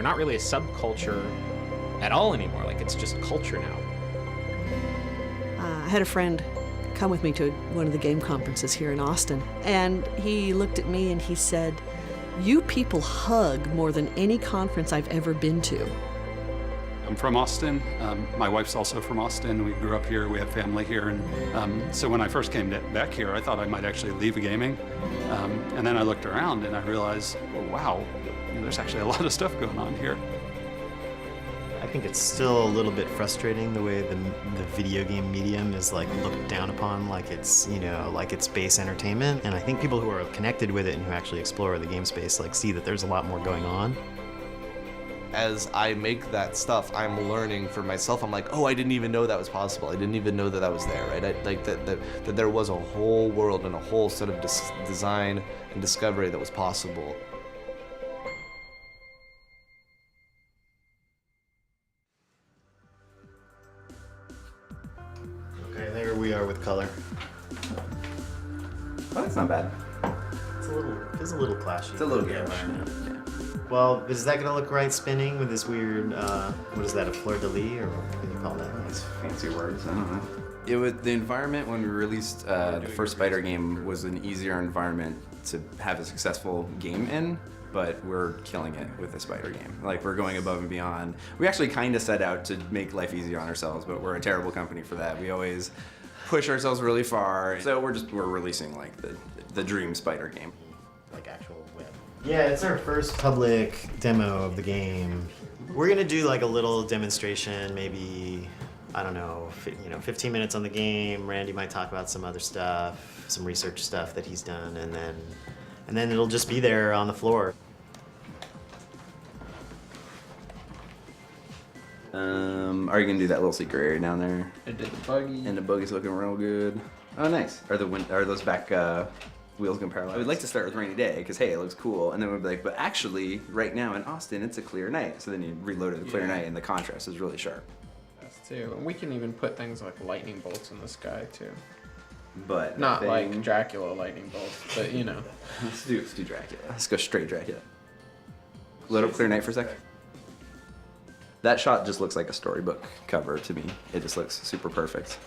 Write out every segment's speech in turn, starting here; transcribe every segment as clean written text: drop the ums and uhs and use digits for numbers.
We're not really a subculture at all anymore. Like, it's just culture now. I had a friend come with me to one of the game conferences here in Austin, and he looked at me and he said, "You people hug more than any conference I've ever been to." I'm from Austin. My wife's also from Austin. We grew up here, we have family here, and so when I first came back here, I thought I might actually leave gaming. And then I looked around and I realized, oh, wow, there's actually a lot of stuff going on here. I think it's still a little bit frustrating the way the video game medium is like looked down upon, like it's, you know, like it's base entertainment. And I think people who are connected with it and who actually explore the game space like see that there's a lot more going on. As I make that stuff, I'm learning for myself. I'm like, oh, I didn't even know that was possible. I didn't even know that that was there, right? Like that there was a whole world and a whole set of design and discovery that was possible. Okay, there we are with color. Oh, that's not bad. It's a little clashy. It's a little garish. Yeah. Well, is that gonna look right spinning with this weird, what is that, a fleur de lis, or what do you call that? These fancy words, I don't know. It was the environment when we released the first Spider game was an easier environment to have a successful game in, but we're killing it with the Spider game. Like, we're going above and beyond. We actually kind of set out to make life easier on ourselves, but we're a terrible company for that. We always push ourselves really far. So we're releasing like the dream Spider game. Like actual web. Yeah, it's our first public demo of the game. We're gonna do like a little demonstration, maybe, I don't know, 15 minutes on the game. Randy might talk about some other stuff, some research stuff that he's done, and then it'll just be there on the floor. Are you gonna do that little secret area down there? I did the buggy. And the buggy's looking real good. Oh, nice. Are those back wheels going parallel? I would like to start with Rainy Day, because hey, it looks cool. And then we'd be like, but actually, right now in Austin, it's a clear night. So then you reload it a clear night, and the contrast is really sharp. That's too. And we can even put things like lightning bolts in the sky too. But not like Dracula lightning bolts, but you know. Let's do Dracula. Let's go straight Dracula. Load up clear night for a sec. That shot just looks like a storybook cover to me. It just looks super perfect.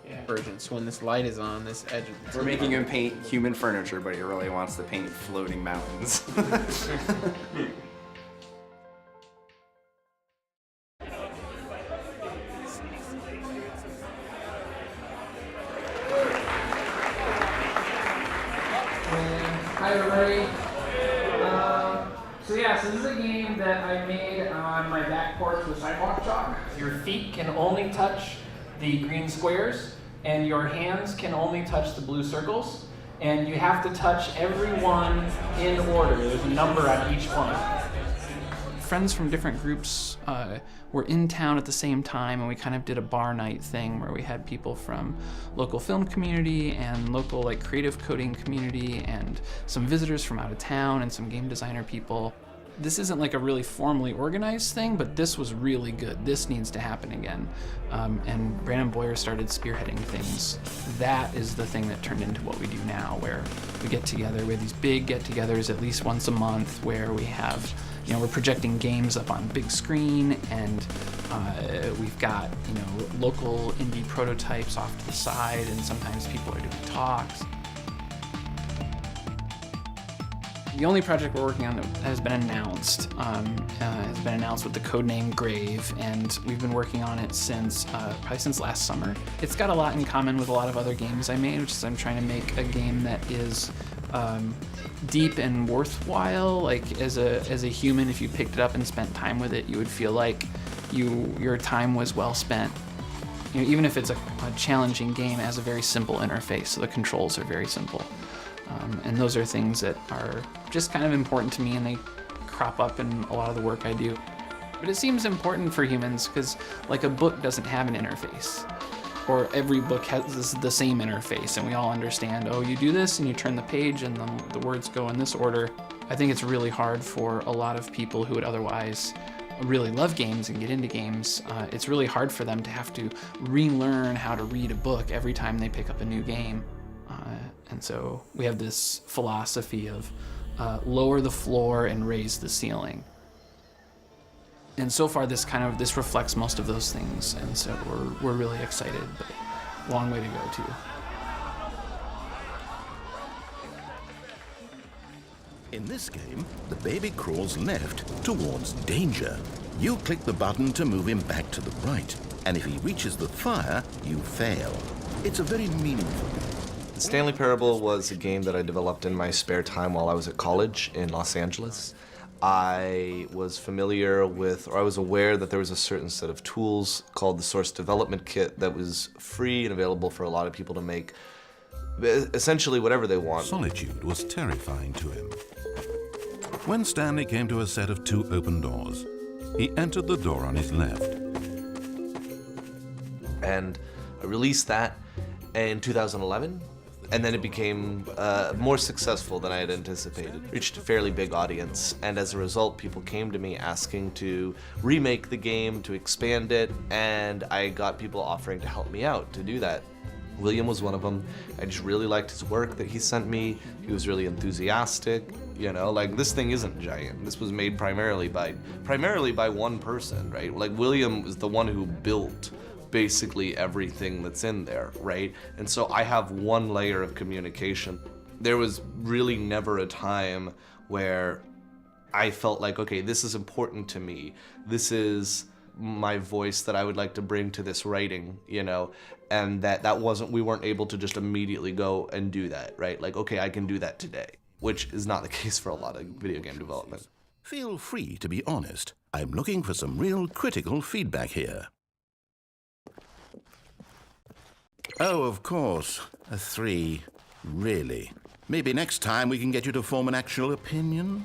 Yeah. Virgins, when this light is on, this edge of the We're making him paint human furniture, but he really wants to paint floating mountains. Hi everybody. So this is a game that I made on my back porch with sidewalk chalk. Your feet can only touch the green squares, and your hands can only touch the blue circles, and you have to touch every one in order. There's a number on each one. Friends from different groups were in town at the same time, and we kind of did a bar night thing where we had people from local film community and local like creative coding community and some visitors from out of town and some game designer people. This isn't like a really formally organized thing, but this was really good. This needs to happen again. And Brandon Boyer started spearheading things. That is the thing that turned into what we do now, where we get together. We have these big get-togethers at least once a month where we have, we're projecting games up on big screen, and we've got, local indie prototypes off to the side, and sometimes people are doing talks. The only project we're working on that has been announced with the codename Grave, and we've been working on it since probably since last summer. It's got a lot in common with a lot of other games I made, which is I'm trying to make a game that is deep and worthwhile. Like as a human, if you picked it up and spent time with it, you would feel like your time was well spent. Even if it's a challenging game, it has a very simple interface, so the controls are very simple. And those are things that are just kind of important to me, and they crop up in a lot of the work I do. But it seems important for humans because, like, a book doesn't have an interface, or every book has the same interface, and we all understand, oh, you do this and you turn the page and then the words go in this order. I think it's really hard for a lot of people who would otherwise really love games and get into games. It's really hard for them to have to relearn how to read a book every time they pick up a new game. And so we have this philosophy of lower the floor and raise the ceiling. And so far, this reflects most of those things, and so we're really excited, but long way to go too. In this game, the baby crawls left towards danger. You click the button to move him back to the right, and if he reaches the fire, you fail. It's a very meaningful game. The Stanley Parable was a game that I developed in my spare time while I was at college in Los Angeles. I was familiar with, or I was aware that there was a certain set of tools called the Source Development Kit that was free and available for a lot of people to make essentially whatever they want. Solitude was terrifying to him. When Stanley came to a set of 2 open doors, he entered the door on his left. And I released that in 2011, and then it became more successful than I had anticipated. Reached a fairly big audience, and as a result, people came to me asking to remake the game, to expand it, and I got people offering to help me out to do that. William was one of them. I just really liked his work that he sent me. He was really enthusiastic. You know, like, this thing isn't giant. This was made primarily by one person, right? Like, William was the one who built basically everything that's in there, right? And so I have one layer of communication. There was really never a time where I felt like, okay, this is important to me. This is my voice that I would like to bring to this writing, you know, and we weren't able to just immediately go and do that, right? Like, okay, I can do that today, which is not the case for a lot of video game development. Feel free to be honest. I'm looking for some real critical feedback here. Oh, of course. A 3. Really? Maybe next time we can get you to form an actual opinion?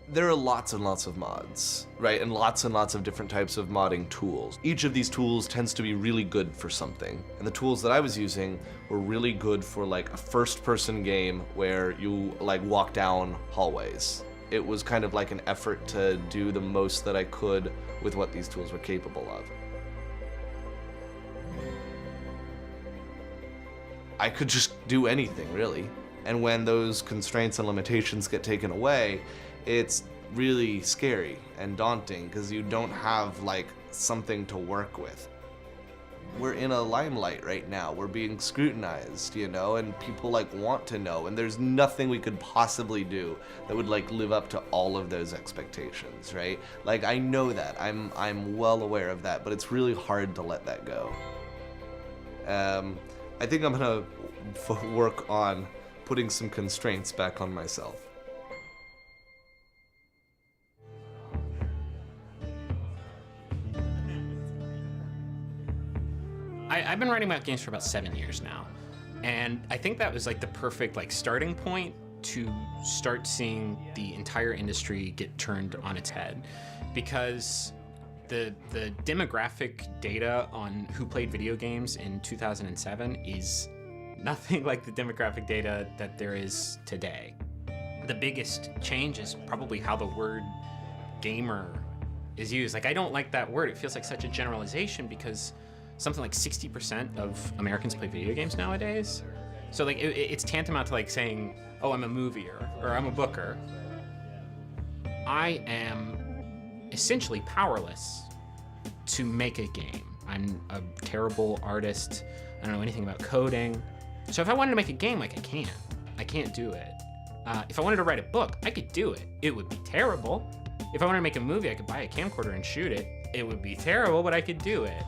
There are lots and lots of mods, right? And lots of different types of modding tools. Each of these tools tends to be really good for something. And the tools that I was using were really good for like a first-person game where you like walk down hallways. It was kind of like an effort to do the most that I could with what these tools were capable of. I could just do anything, really. And when those constraints and limitations get taken away, it's really scary and daunting because you don't have like something to work with. We're in a limelight right now. We're being scrutinized, you know, and people like want to know, and there's nothing we could possibly do that would like live up to all of those expectations, right? Like, I know that. I'm well aware of that, but it's really hard to let that go. I think I'm gonna work on putting some constraints back on myself. I've been writing about games for about 7 years now, and I think that was like the perfect like starting point to start seeing the entire industry get turned on its head, because the demographic data on who played video games in 2007 is nothing like the demographic data that there is today. The biggest change is probably how the word gamer is used. Like, I don't like that word. It feels like such a generalization because something like 60% of Americans play video games nowadays. So like it's tantamount to like saying, oh, I'm a movieer or I'm a booker. I am essentially powerless to make a game. I'm a terrible artist. I don't know anything about coding. So if I wanted to make a game, like, I can't do it. If I wanted to write a book, I could do it. It would be terrible. If I wanted to make a movie, I could buy a camcorder and shoot it. It would be terrible, but I could do it.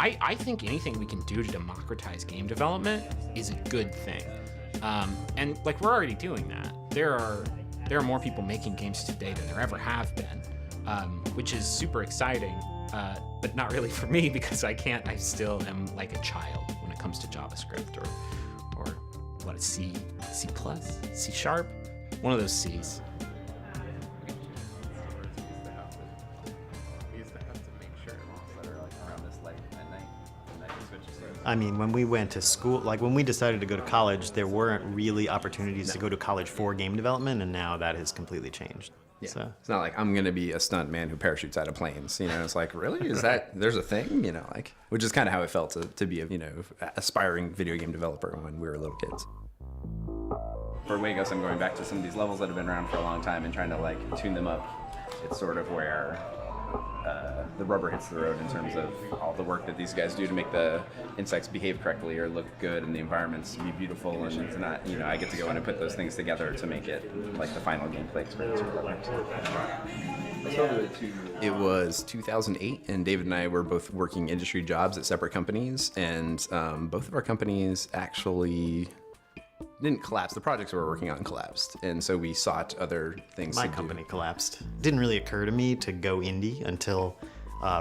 I think anything we can do to democratize game development is a good thing. And like, we're already doing that. There are more people making games today than there ever have been, which is super exciting, but not really for me because I still am like a child when it comes to JavaScript or what, C+, C Sharp, one of those C's. I mean, when we went to school, like when we decided to go to college, there weren't really opportunities to go to college for game development, and now that has completely changed. Yeah. So it's not like I'm gonna be a stunt man who parachutes out of planes. You know, it's like, really? Is that there's a thing? You know, like, which is kind of how it felt to be a, you know, aspiring video game developer when we were little kids. For Wagos, I'm going back to some of these levels that have been around for a long time and trying to like tune them up. It's sort of where the rubber hits the road in terms of all the work that these guys do to make the insects behave correctly or look good and the environments be beautiful, and it's not, I get to go in and put those things together to make it like the final gameplay experience or whatever. It was 2008, and David and I were both working industry jobs at separate companies, and both of our companies actually didn't collapse. The projects we were working on collapsed, and so we sought other things My to company do. collapsed. Didn't really occur to me to go indie until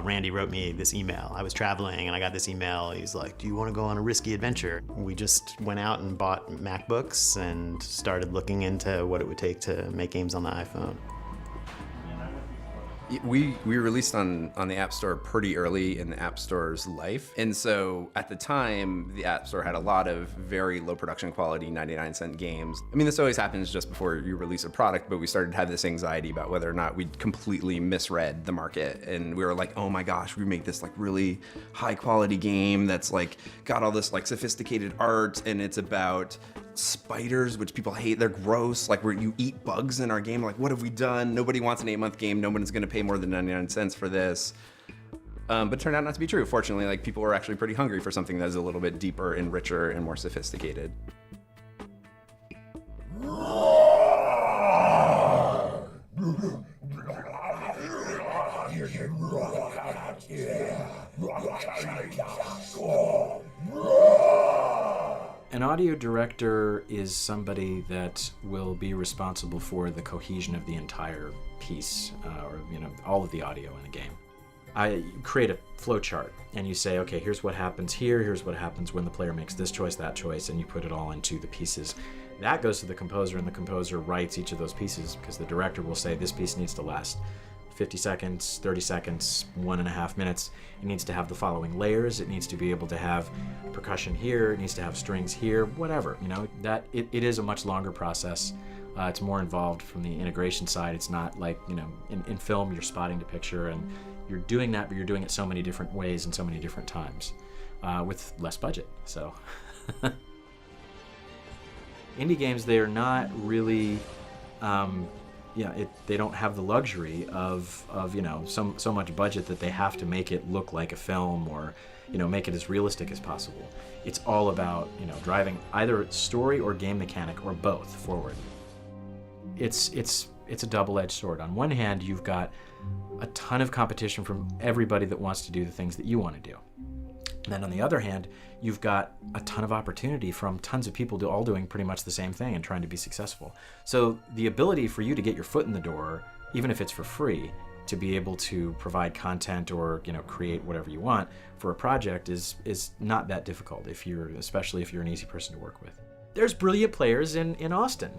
Randy wrote me this email. I was traveling and I got this email. He's like, do you want to go on a risky adventure? We just went out and bought MacBooks and started looking into what it would take to make games on the iPhone. We released on the App Store pretty early in the App Store's life. And so at the time, the App Store had a lot of very low production quality 99-cent games. I mean, this always happens just before you release a product, but we started to have this anxiety about whether or not we'd completely misread the market. And we were like, oh my gosh, we make this like really high quality game that's like got all this like sophisticated art, and it's about spiders, which people hate. They're gross. Like, where you eat bugs in our game. Like, what have we done? Nobody wants an 8-month game. No one's going to pay more than 99 cents for this. But it turned out not to be true. Fortunately, like, people were actually pretty hungry for something that is a little bit deeper and richer and more sophisticated. An audio director is somebody that will be responsible for the cohesion of the entire piece, or all of the audio in a game. I create a flowchart, and you say, okay, here's what happens here, here's what happens when the player makes this choice, that choice, and you put it all into the pieces. That goes to the composer, and the composer writes each of those pieces, because the director will say this piece needs to last 50 seconds, 30 seconds, 1.5 minutes. It needs to have the following layers. It needs to be able to have percussion here. It needs to have strings here, whatever. That it is a much longer process. It's more involved from the integration side. It's not like, in film, you're spotting the picture and you're doing that, but you're doing it so many different ways and so many different times with less budget. So indie games, they are not really, they don't have the luxury of so much budget that they have to make it look like a film or make it as realistic as possible. It's all about driving either story or game mechanic or both forward. It's a double-edged sword. On one hand, you've got a ton of competition from everybody that wants to do the things that you want to do. And then on the other hand, you've got a ton of opportunity from tons of people all doing pretty much the same thing and trying to be successful. So the ability for you to get your foot in the door, even if it's for free, to be able to provide content or create whatever you want for a project is not that difficult, especially if you're an easy person to work with. There's brilliant players in Austin.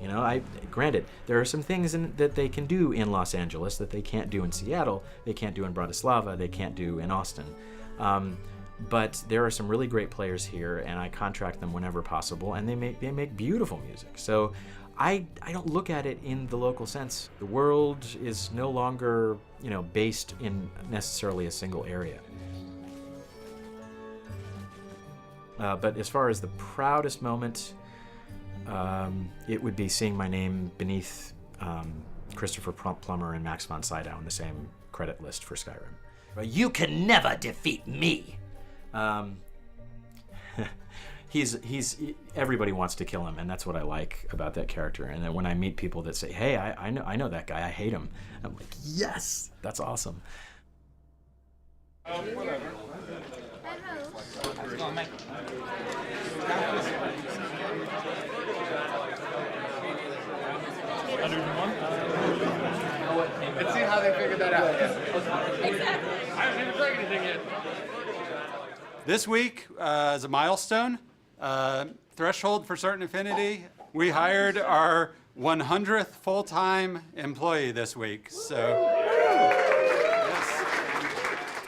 Granted, there are some things that they can do in Los Angeles that they can't do in Seattle, they can't do in Bratislava, they can't do in Austin. But there are some really great players here, and I contract them whenever possible, and they make beautiful music. So I don't look at it in the local sense. The world is no longer based in necessarily a single area. But as far as the proudest moment, it would be seeing my name beneath Christopher Plummer and Max von Sydow on the same credit list for Skyrim. You can never defeat me. Everybody wants to kill him, and that's what I like about that character. And then when I meet people that say, hey, I know that guy, I hate him, I'm like, yes, that's awesome. Whatever. Let's see how they figured that out. Exactly. I haven't even drank anything yet. This week, as a milestone, threshold for Certain Affinity, we hired our 100th full-time employee this week. So, yes.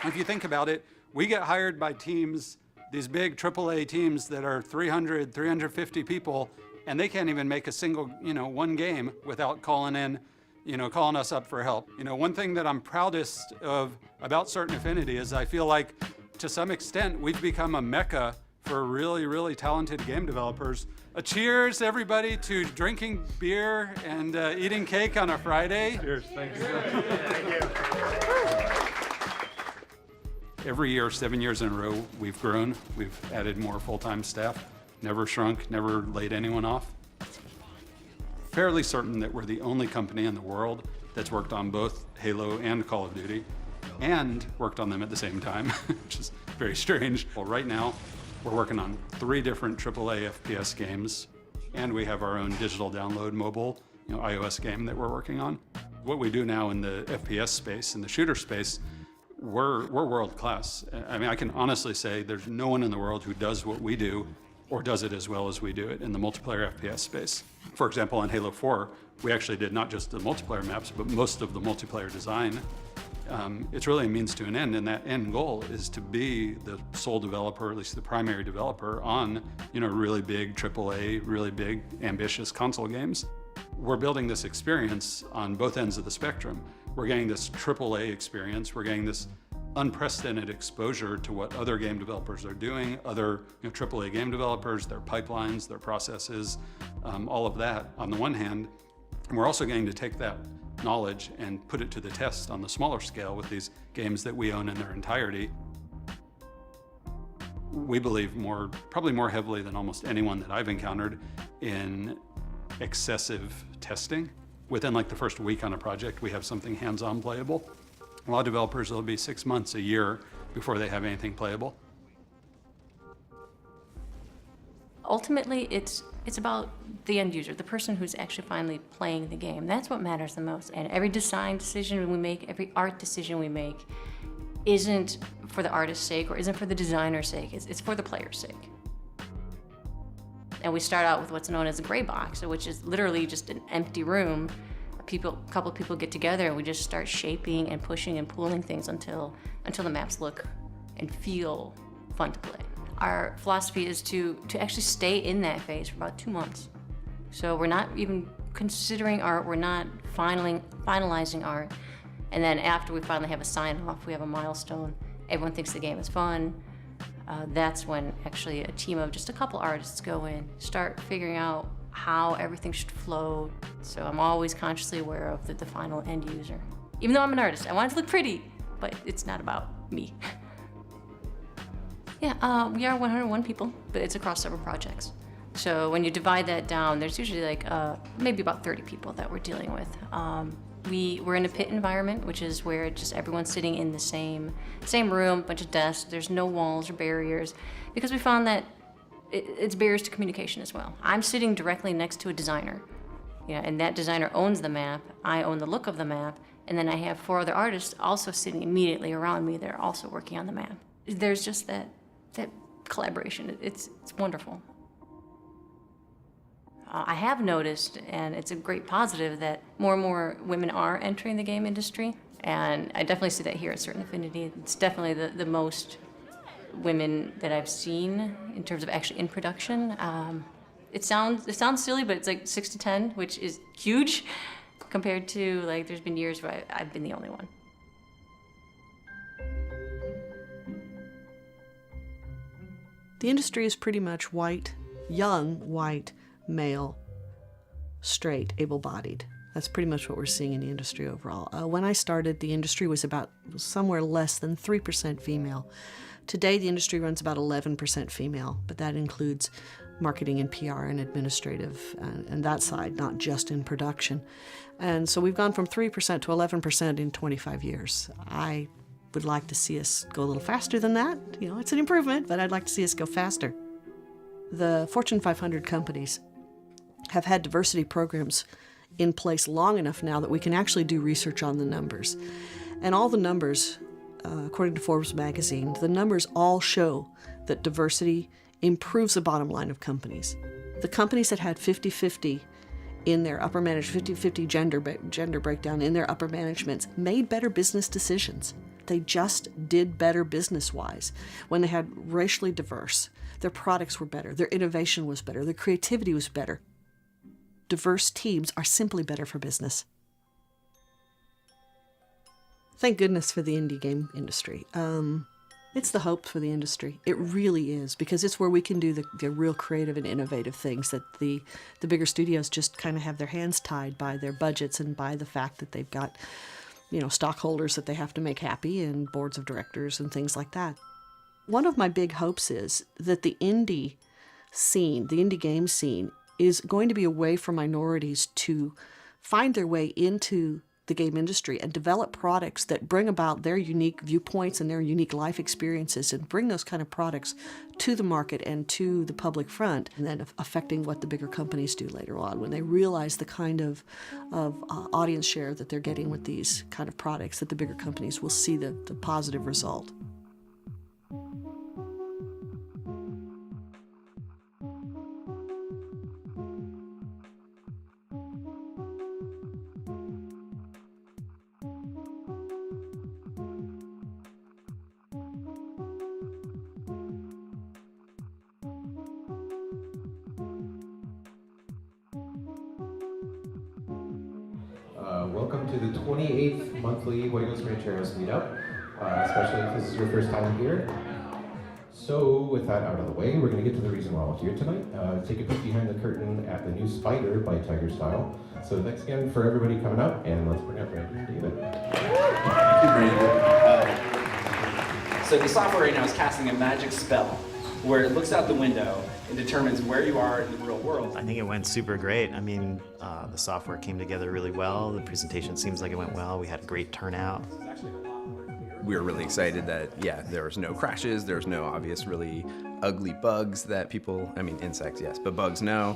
If you think about it, we get hired by teams, these big AAA teams that are 300, 350 people, and they can't even make a single, one game without calling us up for help. One thing that I'm proudest of about Certain Affinity is I feel like, to some extent, we've become a mecca for really, really talented game developers. A cheers, everybody, to drinking beer and eating cake on a Friday. Cheers, thank you. Thank you. Every year, 7 years in a row, we've grown. We've added more full-time staff, never shrunk, never laid anyone off. Fairly certain that we're the only company in the world that's worked on both Halo and Call of Duty, and worked on them at the same time, which is very strange. Well, right now, we're working on 3 different AAA FPS games, and we have our own digital download mobile, iOS game that we're working on. What we do now in the FPS space, in the shooter space, we're world class. I mean, I can honestly say there's no one in the world who does what we do or does it as well as we do it in the multiplayer FPS space. For example, on Halo 4, we actually did not just the multiplayer maps, but most of the multiplayer design. It's really a means to an end, and that end goal is to be the sole developer, at least the primary developer, on really big AAA, really big, ambitious console games. We're building this experience on both ends of the spectrum. We're getting this AAA experience. We're getting this unprecedented exposure to what other game developers are doing, other AAA game developers, their pipelines, their processes, all of that on the one hand. And we're also getting to take that knowledge and put it to the test on the smaller scale with these games that we own in their entirety. We believe probably more heavily than almost anyone that I've encountered in excessive testing. Within like the first week on a project, we have something hands-on playable. A lot of developers, it'll be 6 months, a year before they have anything playable. Ultimately, it's about the end user, the person who's actually finally playing the game. That's what matters the most. And every design decision we make, every art decision we make, isn't for the artist's sake or isn't for the designer's sake. It's for the player's sake. And we start out with what's known as a gray box, which is literally just an empty room. A couple of people get together and we just start shaping and pushing and pulling things until the maps look and feel fun to play. Our philosophy is to actually stay in that phase for about 2 months. So we're not even considering art, we're not finalizing art. And then after we finally have a sign-off, we have a milestone, everyone thinks the game is fun, that's when actually a team of just a couple artists go in, start figuring out how everything should flow. So I'm always consciously aware of the final end user. Even though I'm an artist, I want it to look pretty, but it's not about me. Yeah, we are 101 people, but it's across several projects. So when you divide that down, there's usually like maybe about 30 people that we're dealing with. We're in a pit environment, which is where just everyone's sitting in the same room, bunch of desks. There's no walls or barriers, because we found that it's barriers to communication as well. I'm sitting directly next to a designer, and that designer owns the map. I own the look of the map, and then I have 4 other artists also sitting immediately around me. They're also working on the map. There's just that collaboration. It's wonderful. I have noticed, and it's a great positive, that more and more women are entering the game industry, and I definitely see that here at Certain Affinity. It's definitely the most women that I've seen in terms of actually in production. It sounds silly, but it's like 6 to 10, which is huge compared to like there's been years where I've been the only one. The industry is pretty much white, young, white, male, straight, able-bodied. That's pretty much what we're seeing in the industry overall. When I started, the industry was about somewhere less than 3% female. Today, the industry runs about 11% female, but that includes marketing and PR and administrative and that side, not just in production. And so we've gone from 3% to 11% in 25 years. I would like to see us go a little faster than that. It's an improvement, but I'd like to see us go faster. The Fortune 500 companies have had diversity programs in place long enough now that we can actually do research on the numbers. And all the numbers, according to Forbes magazine, the numbers all show that diversity improves the bottom line of companies. The companies that had 50-50 in their upper management, 50-50 gender breakdown in their upper managements made better business decisions. They just did better business-wise. When they had racially diverse, their products were better, their innovation was better, their creativity was better. Diverse teams are simply better for business. Thank goodness for the indie game industry. It's the hope for the industry. It really is, because it's where we can do the real creative and innovative things that the bigger studios just kind of have their hands tied by their budgets and by the fact that they've got stockholders that they have to make happy and boards of directors and things like that. One of my big hopes is that the indie scene, the indie game scene, is going to be a way for minorities to find their way into the game industry and develop products that bring about their unique viewpoints and their unique life experiences and bring those kind of products to the market and to the public front, and then affecting what the bigger companies do later on when they realize the kind of audience share that they're getting with these kind of products, that the bigger companies will see the positive result. Welcome to the 28th monthly Juegos Rancheros meetup, especially if this is your first time here. So with that out of the way, we're going to get to the reason we're all here tonight. Take a peek behind the curtain at the new Spider by Tiger Style. So thanks again for everybody coming up, and let's bring up Brandon and David. Thank you, Brandon. So the software right now is casting a magic spell where it looks out the window and determines where you are in the real world. I think it went super great. I mean, the software came together really well. The presentation seems like it went well. We had a great turnout. We were really excited that, yeah, there was no crashes, there was no obvious really ugly bugs that people, I mean, insects, yes, but bugs, no.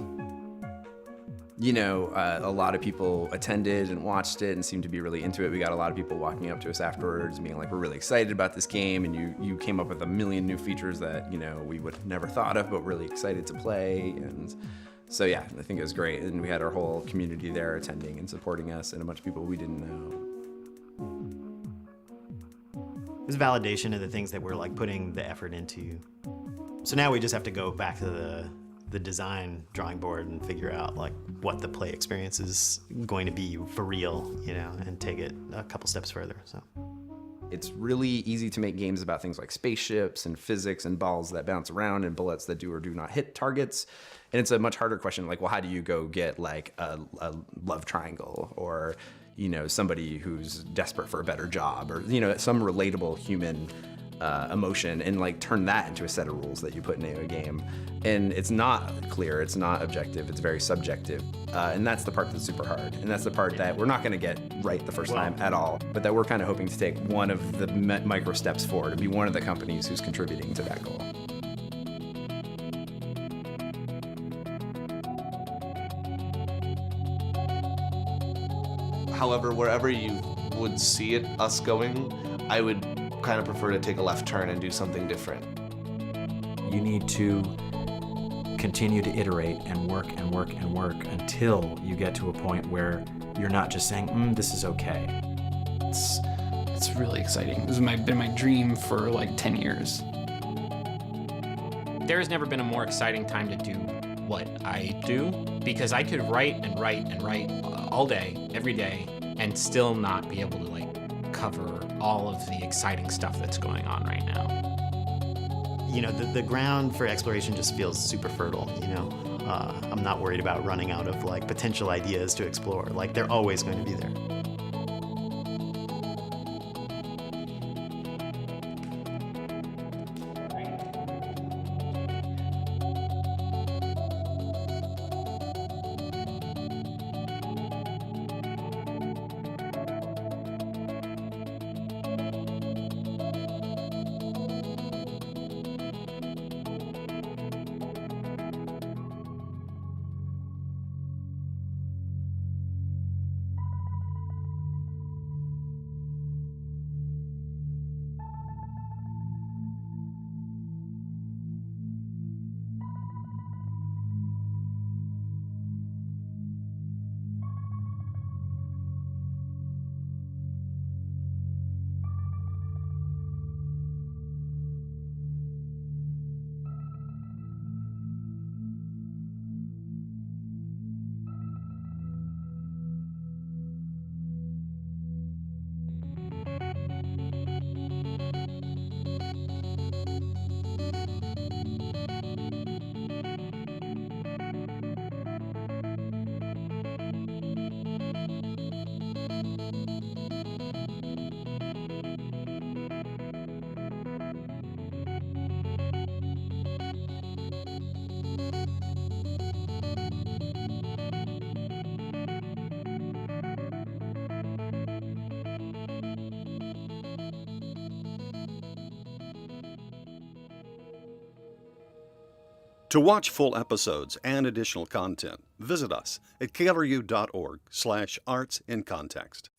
You know, a lot of people attended and watched it and seemed to be really into it. We got a lot of people walking up to us afterwards being like, we're really excited about this game, and you came up with a million new features that, we would have never thought of, but really excited to play. And so, yeah, I think it was great. And we had our whole community there attending and supporting us, and a bunch of people we didn't know. It was validation of the things that we're like putting the effort into. So now we just have to go back to the design drawing board and figure out like what the play experience is going to be for real, and take it a couple steps further. So it's really easy to make games about things like spaceships and physics and balls that bounce around and bullets that do or do not hit targets. And it's a much harder question, like, well, how do you go get like a love triangle, or somebody who's desperate for a better job, or some relatable human emotion, and like turn that into a set of rules that you put into a game. And it's not clear, it's not objective, it's very subjective. And that's the part that's super hard. And that's the part that we're not gonna get right the first time at all, but that we're kind of hoping to take one of the micro steps forward and be one of the companies who's contributing to that goal. However, wherever you would see us going, I would kind of prefer to take a left turn and do something different. You need to continue to iterate and work and work and work until you get to a point where you're not just saying, this is okay. It's really exciting. This has been my dream for like 10 years. There has never been a more exciting time to do what I do, because I could write and write and write all day, every day, and still not be able to cover all of the exciting stuff that's going on right now. The ground for exploration just feels super fertile, I'm not worried about running out of potential ideas to explore. They're always going to be there. To watch full episodes and additional content, visit us at KLRU.org/artsincontext.